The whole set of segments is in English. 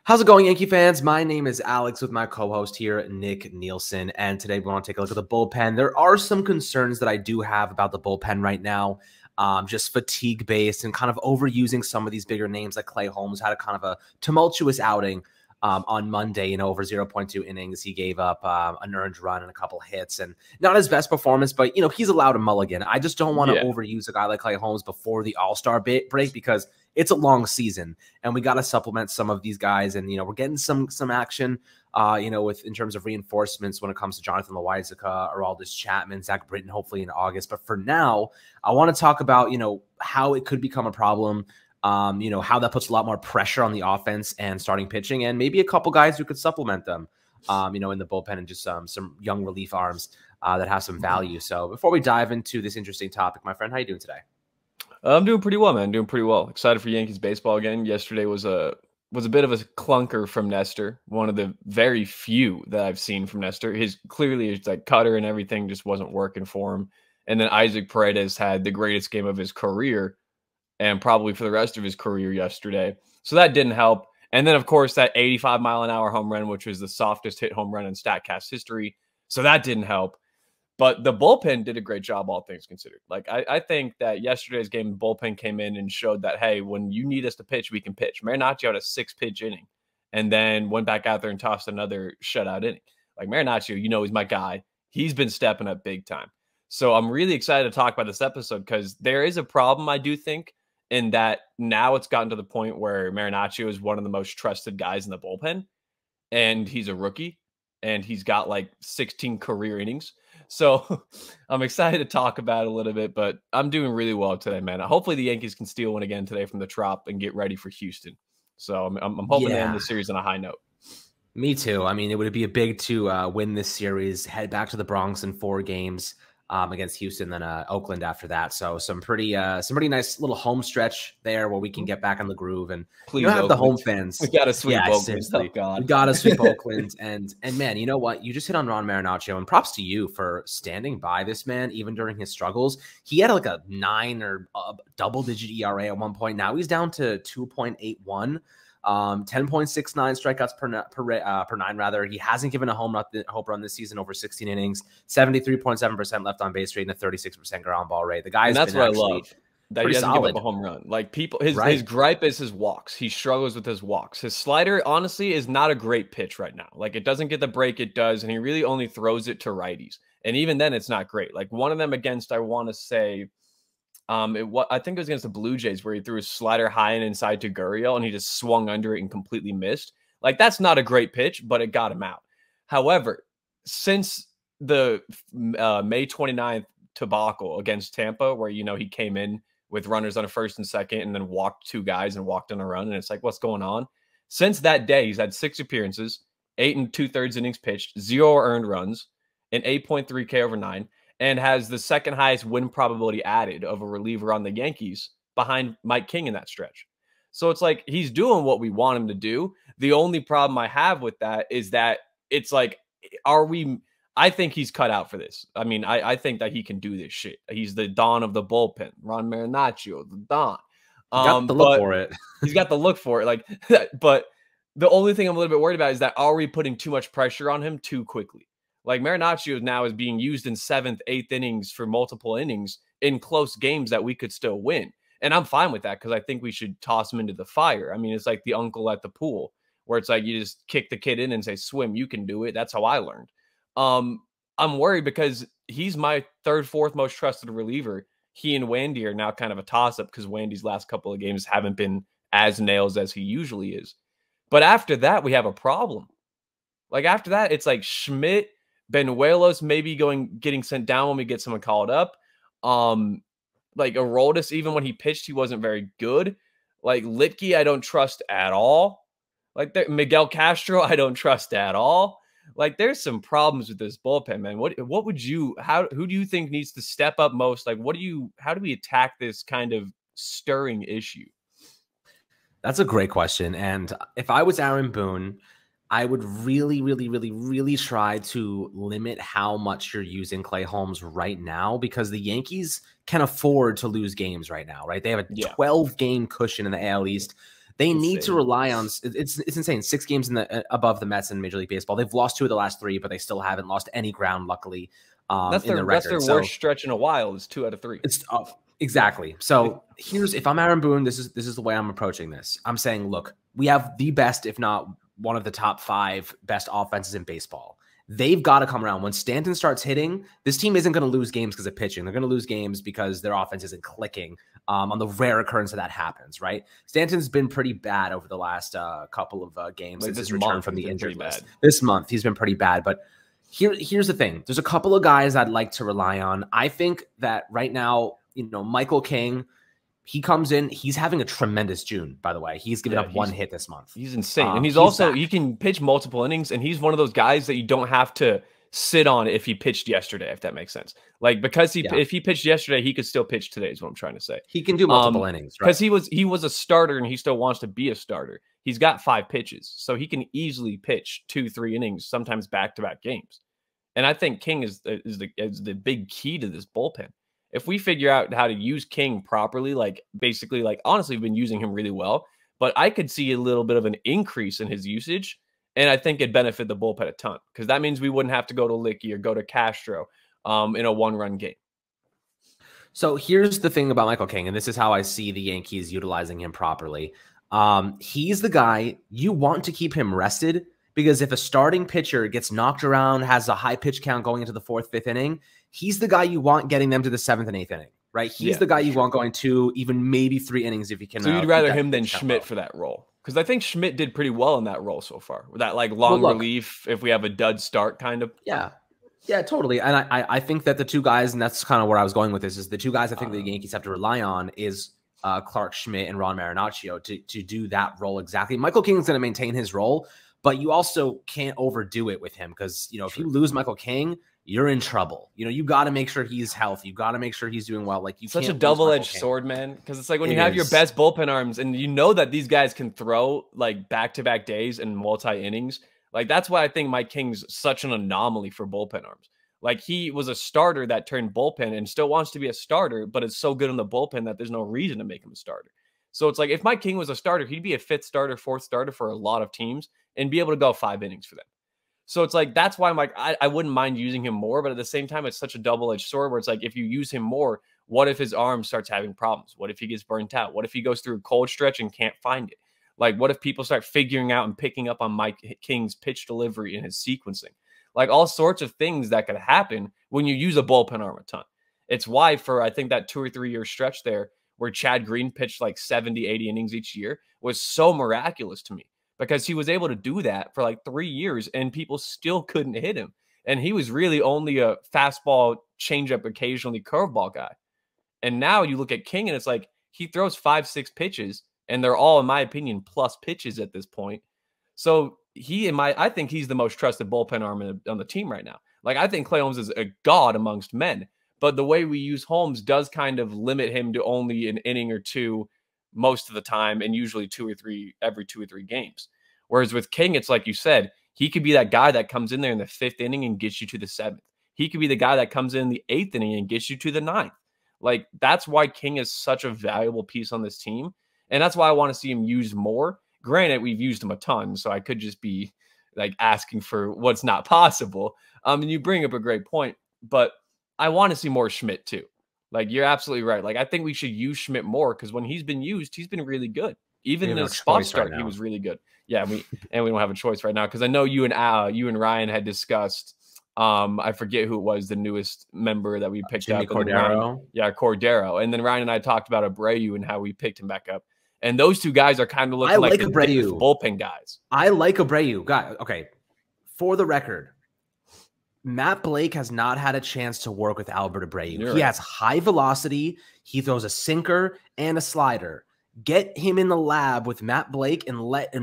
How's it going, Yankee fans? My name is Alex with my co-host here, Nick Nielsen, and today we want to take a look at the bullpen. There are some concerns that I do have about the bullpen right now, just fatigue-based and kind of overusing some of these bigger names like Clay Holmes had a kind of a tumultuous outing on Monday, over 0.2 innings. He gave up an earned run and a couple hits and not his best performance, but, he's allowed a mulligan. I just don't want to overuse a guy like Clay Holmes before the All-Star break because it's a long season and we got to supplement some of these guys. And, we're getting some action, in terms of reinforcements when it comes to Jonathan Loaisiga, Aroldis Chapman, Zach Britton, hopefully in August. But for now, I want to talk about, how it could become a problem. How that puts a lot more pressure on the offense and starting pitching, and maybe a couple guys who could supplement them, in the bullpen, and just some young relief arms that have some value. So before we dive into this interesting topic, my friend, how you doing today? I'm doing pretty well, man. Doing pretty well. Excited for Yankees baseball again. Yesterday was a bit of a clunker from Nestor. One of the very few that I've seen from Nestor. His cutter and everything just wasn't working for him. And then Isaac Paredes had the greatest game of his career and probably for the rest of his career yesterday. So that didn't help. And then, of course, that 85-mile-an-hour home run, which was the softest hit home run in StatCast history. So that didn't help. But the bullpen did a great job, all things considered. I think that yesterday's game, the bullpen came in and showed that, hey, when you need us to pitch, we can pitch. Marinaccio had a 6-pitch inning and then went back out there and tossed another shutout inning. Marinaccio, he's my guy. He's been stepping up big time. So I'm really excited to talk about this episode because there is a problem, I do think, in that now it's gotten to the point where Marinaccio is one of the most trusted guys in the bullpen, and he's a rookie, and he's got 16 career innings. So I'm excited to talk about it a little bit, but I'm doing really well today, man. Hopefully the Yankees can steal one again today from the Trop and get ready for Houston. So I'm hoping to end the series on a high note. Me too. I mean, it would be a big to win this series, head back to the Bronx in 4 games. Against Houston, then Oakland after that. So some pretty nice little home stretch there where we can get back on the groove and have the home fans. We got to sweep Oakland. Oh, God. We got to sweep Oakland. And man, you know what? You just hit on Ron Marinaccio, and props to you for standing by this man even during his struggles. He had a 9 or double-digit ERA at one point. Now he's down to 2.81. 10.69 strikeouts per nine rather. He hasn't given a home run this season over 16 innings, 73.7% left on base rate, and a 36% ground ball rate. The guy's that's what I love. That he doesn't give up a home run. His gripe is his walks. He struggles with his walks. His slider, honestly, is not a great pitch right now. It doesn't get the break it does, and he really only throws it to righties. And even then, it's not great. One of them against, I want to say, I think it was against the Blue Jays where he threw his slider high and inside to Gurriel and he just swung under it and completely missed. That's not a great pitch, but it got him out. However, since the May 29th debacle against Tampa, where, he came in with runners on a first and second and then walked 2 guys and walked on a run. And it's what's going on? Since that day, he's had 6 appearances, 8 2/3 innings pitched, 0 earned runs, an 8.3 K over 9. And has the second highest win probability added of a reliever on the Yankees behind Mike King in that stretch. So it's he's doing what we want him to do. The only problem I have with that is that it's I think he's cut out for this. I mean, I think that he can do this shit. He's the Don of the bullpen. Ron Marinaccio, the Don. Got the look for it. He's got the look for it. But the only thing I'm a little bit worried about is that are we putting too much pressure on him too quickly? Marinaccio now is being used in 7th, 8th innings for multiple innings in close games that we could still win. And I'm fine with that because I think we should toss him into the fire. I mean, it's like the uncle at the pool where it's you just kick the kid in and say, swim, you can do it. That's how I learned. I'm worried because he's my 3rd, 4th most trusted reliever. He and Wandy are now kind of a toss-up because Wandy's last couple of games haven't been as nails as he usually is. But after that, we have a problem. After that, it's Schmidt, Benuelos maybe getting sent down when we get someone called up. Aroldis, even when he pitched, he wasn't very good. Litke, I don't trust at all. Miguel Castro, I don't trust at all. There's some problems with this bullpen, man. Who do you think needs to step up most? How do we attack this kind of stirring issue? That's a great question. And if I was Aaron Boone, I would really, really, really, really try to limit how much you're using Clay Holmes right now because the Yankees can afford to lose games right now, right? They have a 12-game cushion in the AL East. They need to rely on it's insane. 6 games in the above the Mets in Major League Baseball. They've lost 2 of the last 3, but they still haven't lost any ground, luckily. That's their worst stretch in a while. Is 2 out of 3. It's exactly. So if I'm Aaron Boone, this is the way I'm approaching this. I'm saying, look, we have the best, if not one of the top 5 best offenses in baseball. They've got to come around. When Stanton starts hitting, this team isn't going to lose games because of pitching. They're going to lose games because their offense isn't clicking on the rare occurrence that happens, right? Stanton's been pretty bad over the last couple of games since his return from the injured list. This month, he's been pretty bad. But here's the thing. There's a couple of guys I'd like to rely on. I think that right now, Michael King, he comes in. He's having a tremendous June, by the way. He's given up 1 hit this month. He's insane. And he's also, he can pitch multiple innings, and he's one of those guys that you don't have to sit on if he pitched yesterday, if that makes sense. Like, because if he pitched yesterday, he could still pitch today, is what I'm trying to say. He can do multiple innings, right? Because he was a starter, and he still wants to be a starter. He's got 5 pitches, so he can easily pitch 2-3 innings, sometimes back-to-back games. And I think King is the big key to this bullpen. If we figure out how to use King properly, honestly, we've been using him really well, but I could see a little bit of an increase in his usage, and I think it'd benefit the bullpen a ton, because that means we wouldn't have to go to Licky or go to Castro in a 1-run game. So here's the thing about Michael King, and this is how I see the Yankees utilizing him properly. He's the guy you want to keep him rested, because if a starting pitcher gets knocked around, has a high pitch count going into the 4th, 5th inning, he's the guy you want getting them to the 7th and 8th inning, right? He's the guy you want going 2, even maybe 3 innings if you can. So you'd rather him than Schmidt for that role? Because I think Schmidt did pretty well in that role so far. With that long relief, if we have a dud start kind of. Yeah, totally. And I think that the 2 guys, and that's kind of where I was going with this, is the 2 guys I think the Yankees have to rely on is Clark Schmidt and Ron Marinaccio to do that role exactly. Michael King's going to maintain his role, but you also can't overdo it with him, because, if you lose Michael King, you're in trouble. You got to make sure he's healthy. You got to make sure he's doing well. Like, you such a double-edged sword, man. Because it's like when you have your best bullpen arms, and you know that these guys can throw like back-to-back days and multi-innings. Like, that's why I think Mike King's such an anomaly for bullpen arms. Like, he was a starter that turned bullpen and still wants to be a starter, but is so good in the bullpen that there's no reason to make him a starter. So it's like, if Mike King was a starter, he'd be a 5th starter, 4th starter for a lot of teams and be able to go 5 innings for them. So it's like, that's why I'm like, I wouldn't mind using him more, but at the same time, it's such a double-edged sword where it's like, if you use him more, what if his arm starts having problems? What if he gets burnt out? What if he goes through a cold stretch and can't find it? Like, what if people start figuring out and picking up on Mike King's pitch delivery and his sequencing? Like, all sorts of things that could happen when you use a bullpen arm a ton. It's why for, I think, that 2 or 3 year stretch there where Chad Green pitched like 70, 80 innings each year was so miraculous to me, because he was able to do that for like 3 years and people still couldn't hit him. And he was really only a fastball, changeup, occasionally curveball guy. And now you look at King and it's like he throws 5, 6 pitches, and they're all, in my opinion, plus pitches at this point. So I think he's the most trusted bullpen arm on the team right now. Like, I think Clay Holmes is a god amongst men, but the way we use Holmes does kind of limit him to only an inning or 2 most of the time, and usually 2 or 3 every 2 or 3 games. Whereas with King, it's like you said, he could be that guy that comes in there in the 5th inning and gets you to the 7th. He could be the guy that comes in the 8th inning and gets you to the 9th. Like, that's why King is such a valuable piece on this team. And that's why I want to see him used more. Granted, we've used him a ton, so I could just be like asking for what's not possible. And you bring up a great point, but I want to see more Schmidt too. Like, you're absolutely right. Like, I think we should use Schmidt more, because when he's been used, he's been really good. Even in his spot start, he was really good. Yeah, we don't have a choice right now, because I know you and Ryan had discussed. I forget who it was, the newest member that we picked Jimmy up. Cordero. Cordero. And then Ryan and I talked about Abreu and how we picked him back up. And those 2 guys are kind of looking like the bullpen guys. I like Abreu. Okay, for the record, Matt Blake has not had a chance to work with Albert Abreu. He has high velocity. He throws a sinker and a slider. Get him in the lab with Matt Blake and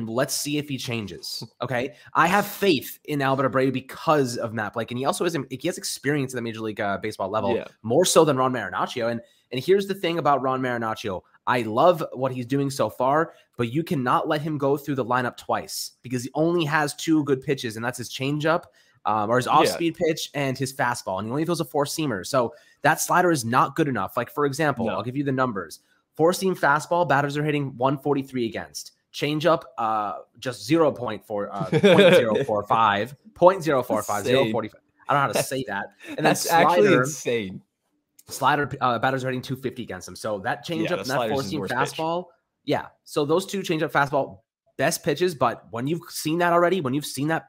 let's see if he changes. Okay, I have faith in Albert Abreu because of Matt Blake, and he also has experience at the Major League Baseball level, more so than Ron Marinaccio. And here's the thing about Ron Marinaccio. I love what he's doing so far, but you cannot let him go through the lineup twice, because he only has 2 good pitches, and that's his changeup or his off-speed pitch and his fastball, and he only throws a 4-seamer. So that slider is not good enough. Like, for example, I'll give you the numbers. 4-seam fastball, batters are hitting 143 against. changeup, just 0.045, 0.045. I don't know how to say that. And then that's slider, actually insane. Slider, batters are hitting 250 against him. So that changeup and that 4-seam fastball, so those two changeup fastball, best pitches. But when you've seen that already,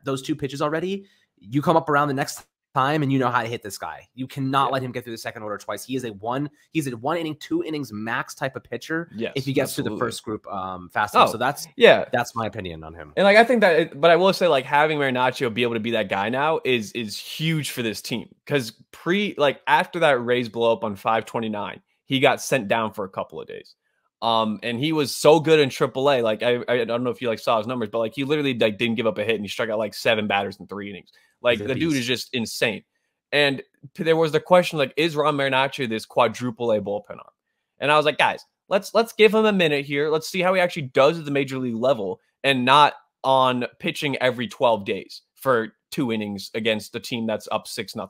those two pitches already, you come up around the next time and you know how to hit this guy. You cannot let him get through the second order twice. He's a one inning, 2 innings max type of pitcher. Yes, if he gets through the first group fast enough. So that's my opinion on him. And like, I think that, but I will say, like, having Marinaccio be able to be that guy now is huge for this team, because after that Rays blow up on 5/29, he got sent down for a couple of days. And he was so good in AAA. Like, I don't know if you saw his numbers, but like, he literally didn't give up a hit, and he struck out like 7 batters in 3 innings. Like, the dude is just insane. And there was the question, like, is Ron Marinaccio this quadruple A bullpen arm? And I was like, guys, let's give him a minute here. Let's see how he actually does at the major league level, and not on pitching every 12 days for 2 innings against a team that's up 6-0.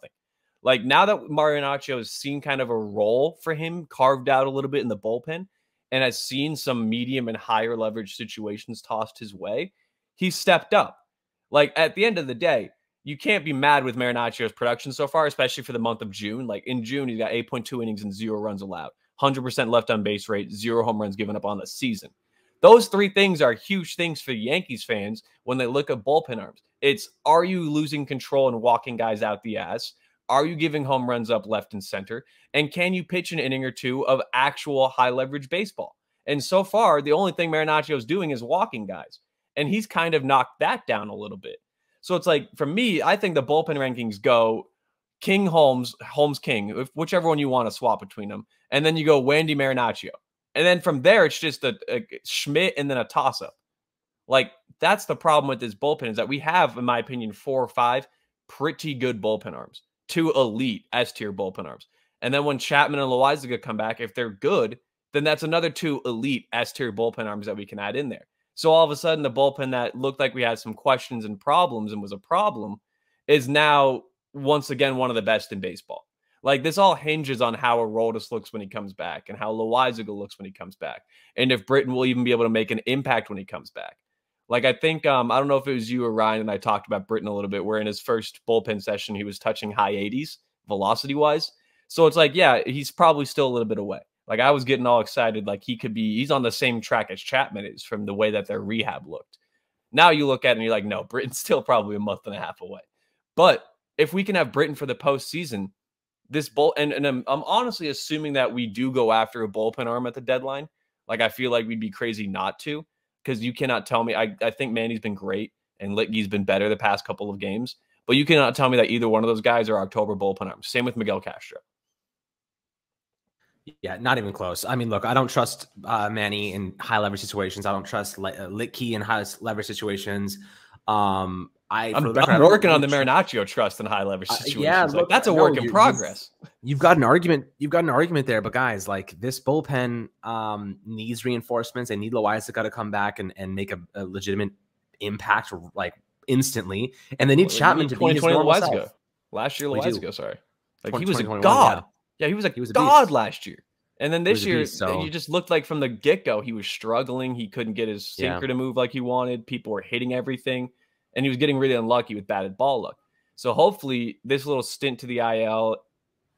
Like, now that Marinaccio has seen kind of a role for him carved out a little bit in the bullpen, and has seen some medium and higher leverage situations tossed his way, he's stepped up. Like, at the end of the day, you can't be mad with Marinaccio's production so far, especially for the month of June. Like, in June, he's got 8.2 innings and 0 runs allowed, 100% left on base rate, 0 home runs given up on the season. Those 3 things are huge things for Yankees fans when they look at bullpen arms. It's, are you losing control and walking guys out the ass? Are you giving home runs up left and center? And can you pitch an inning or 2 of actual high leverage baseball? And so far, the only thing Marinaccio's doing is walking guys. And he's kind of knocked that down a little bit. So it's like, for me, I think the bullpen rankings go King Holmes, Holmes King, whichever one you want to swap between them. And then you go Wandy Marinaccio. And then from there, it's just a Schmidt and then a toss-up. Like, that's the problem with this bullpen, is that we have, in my opinion, 4 or 5 pretty good bullpen arms. 2 elite S-tier bullpen arms. And then when Chapman and Loaizaga come back, if they're good, then that's another 2 elite S-tier bullpen arms that we can add in there. So all of a sudden, the bullpen that looked like we had some questions and problems and was a problem is now, once again, one of the best in baseball. Like, this all hinges on how Aroldis looks when he comes back, and how Loaizaga looks when he comes back, and if Britton will even be able to make an impact when he comes back. Like, I think, I don't know if it was you or Ryan, and I talked about Britton a little bit, where in his first bullpen session, he was touching high 80s velocity-wise. So it's like, yeah, he's probably still a little bit away. Like, I was getting all excited, like he's on the same track as Chapman is from the way that their rehab looked. Now you look at it and you're like, no, Britton's still probably a month and a half away. But if we can have Britton for the postseason, this and I'm honestly assuming that we do go after a bullpen arm at the deadline. Like, I feel like we'd be crazy not to, because you cannot tell me, I think Manny's been great and Litke's been better the past couple of games, but you cannot tell me that either one of those guys are October bullpen arms. Same with Miguel Castro. Yeah, not even close. I mean, look, I don't trust Manny in high leverage situations. I don't trust Litke in high leverage situations. I'm working on the Marinaccio trust in high leverage situations. Yeah, look, that's a work in progress. You've got an argument. You've got an argument there, but guys, like, this bullpen needs reinforcements. They need Loaizaga to come back and make a legitimate impact, like, instantly. And they need Chapman to be his normal self. Last year, Loaizaga, sorry. Like, he was a god. Yeah. Yeah, he was a god last year. And then this year, he just looked like from the get-go, he was struggling. He couldn't get his sinker to move like he wanted. People were hitting everything. And he was getting really unlucky with batted ball luck. So hopefully this little stint to the IL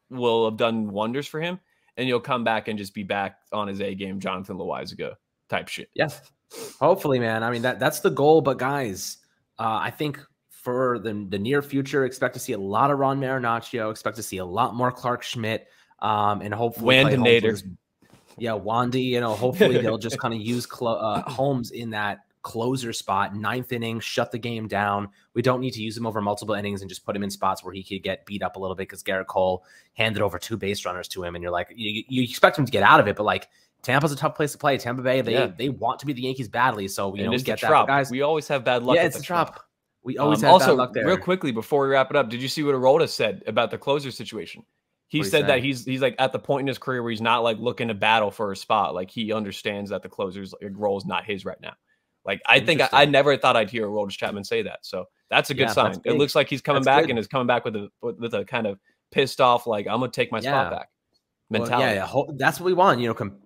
will have done wonders for him. And you'll come back and just be back on his A game, Jonathan Loaizaga type shit. Yeah, hopefully, man. I mean, that's the goal. But guys, I think for the near future, expect to see a lot of Ron Marinaccio, expect to see a lot more Clark Schmidt, and hopefully Wandinator. Wandy, hopefully they'll just kind of use Holmes in that closer spot, 9th inning, shut the game down. We don't need to use him over multiple innings and just put him in spots where he could get beat up a little bit, because Garrett Cole handed over 2 base runners to him, and you're like, you expect him to get out of it, but like, Tampa's a tough place to play. Tampa Bay, they want to be the Yankees badly, so we get that. Guys, we always have bad luck. Yeah, it's a trap. We always have bad luck there. Real quickly before we wrap it up, did you see what Aroldis said about the closer situation? He said that he's like at the point in his career where he's not like looking to battle for a spot. Like, he understands that the closer's role is not his right now. Like, I think I never thought I'd hear Aroldis Chapman say that. So that's a good sign. It looks like he's coming back and is coming back with a kind of pissed off, like, I'm going to take my spot back. mentality. Well, yeah, that's what we want,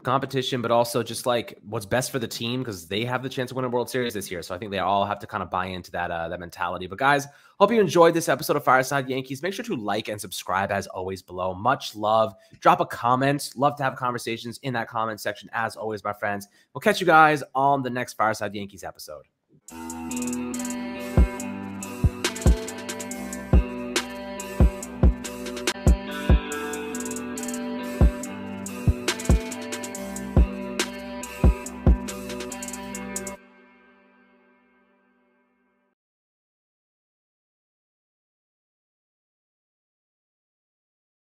competition, but also just like what's best for the team because they have the chance to win a World Series this year. So I think they all have to kind of buy into that mentality. But guys, hope you enjoyed this episode of Fireside Yankees. Make sure to like and subscribe as always below. Much love. Drop a comment. Love to have conversations in that comment section as always, my friends. We'll catch you guys on the next Fireside Yankees episode.